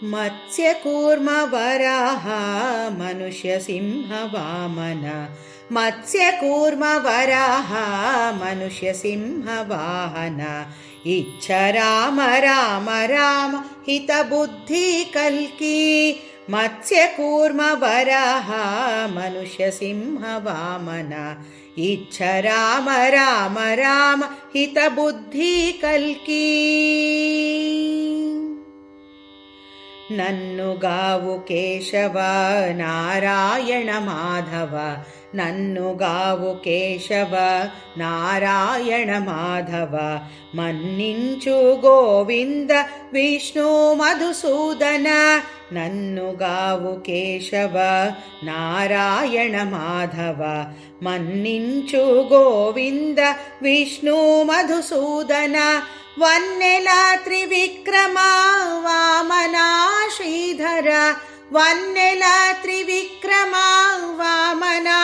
मत्स्यकूर्म वराह मनुष्य सिंह वामन मत्स्यकूर्म वराह मनुष्य सिंह वाहन इच्छ राम राम राम हित बुद्धि कल्की मत्स्यकूर्म वराह मनुष्य सिंह वामन इच्छ राम राम राम हित बुद्धि कल्की नन्नुगावु केशव नारायण माधव नन्नुगावु केशव नारायण माधव मन्निंचु गोविंद विष्णु मधुसूदन नन्नुगावु केशव नारायण माधव मन्निंचु गोविंद विष्णु मधुसूदन वन्नेला त्रिविक्रमा वामना श्रीधर वन्नेला त्रिविक्रमा वामना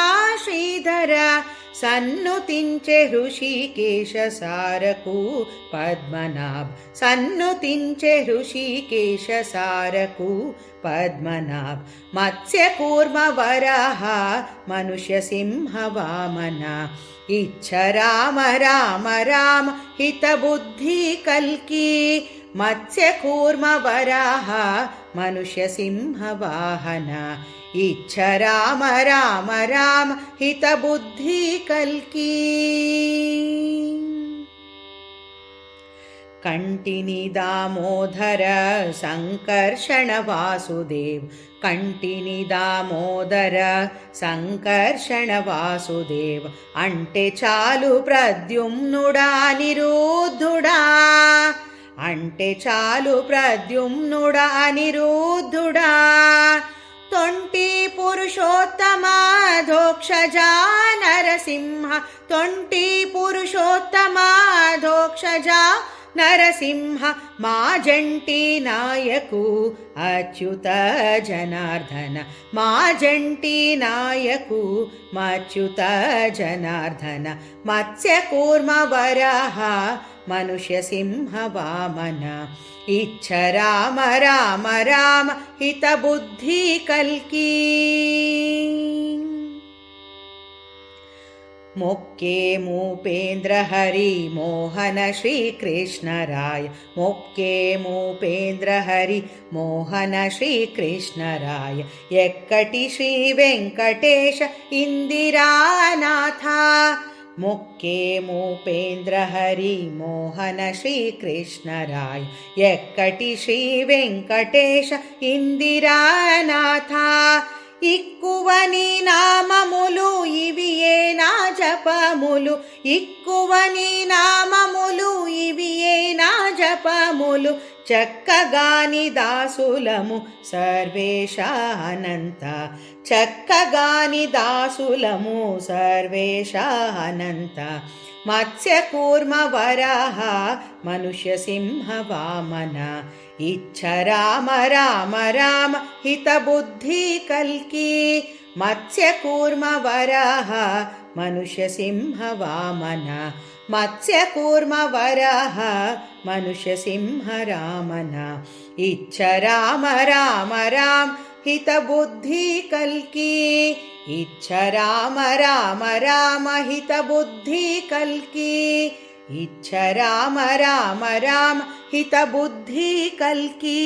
श्रीधर सन्नुतिंचे ऋषिकेश सारकू पद्मनाभ सन्नुतिंचे ऋषिकेश सारकू पद्मनाभ मत्स्यकूर्म वराह मनुष्य सिंह वामन इच्छ राम राम राम हित बुद्धि कल्की मत्स्यकूर्म वराह मनुष्य सिंह वाहन इच्छ राम राम राम हित बुद्धि कल्की कंटिनी दामोदर संकर्षण वासुदेव कंटिनी दामोदर संकर्षण वासुदेव अंटे चालु प्रद्युम्नुडा निरुद्धुडा अंटे चालु प्रद्युम्नुडा निरुद्धुडा तोंटी पुरुषोत्तम धोक्षजा नरसिंह तोंटी पुरुषोत्तम धोक्षजा नरसिंह माजंटी नायकु अच्युत जनार्दन माजंटी नायकु मच्युत जनार्दन मत्स्यकूर्म वराह मनुष्य सिंह वामन इच्छ राम राम राम हित बुद्धि कल्की मुक्के मूपेन्द्र हरि मोहन श्री कृष्ण राय मुक्के मूपेन्द्र हरि मोहन श्री कृष्ण राय यक्कटि श्री वेंकटेश इंदिरानाथ मुक्के मूपेन्द्र हरि मोहन श्री कृष्ण राय यक्कटि श्री वेंकटेश इंदिरानाथ इक्कुवनी नाममुलु इविये ना जपमुलु इक्कुवनी नाममुलु इविये ना जपमुलु चक्कगानि दासुलमु सर्वेश अनंत चक्कगानि दासुलमु सर्वेश अनंत मत्स्यकूर्म वराह मनुष्य सिंह वामन इच्छ राम राम राम हित बुद्धि कल्की मत्स्यकूर्म वराह मनुष्य सिंह वामन मत्स्यकूर्म वराह मनुष्य सिंह रामन इच्छ राम राम राम हित बुद्धि कल्की इच्छ राम राम राम हित बुद्धि कल्की इच्छ राम राम राम हित बुद्धि कल्की।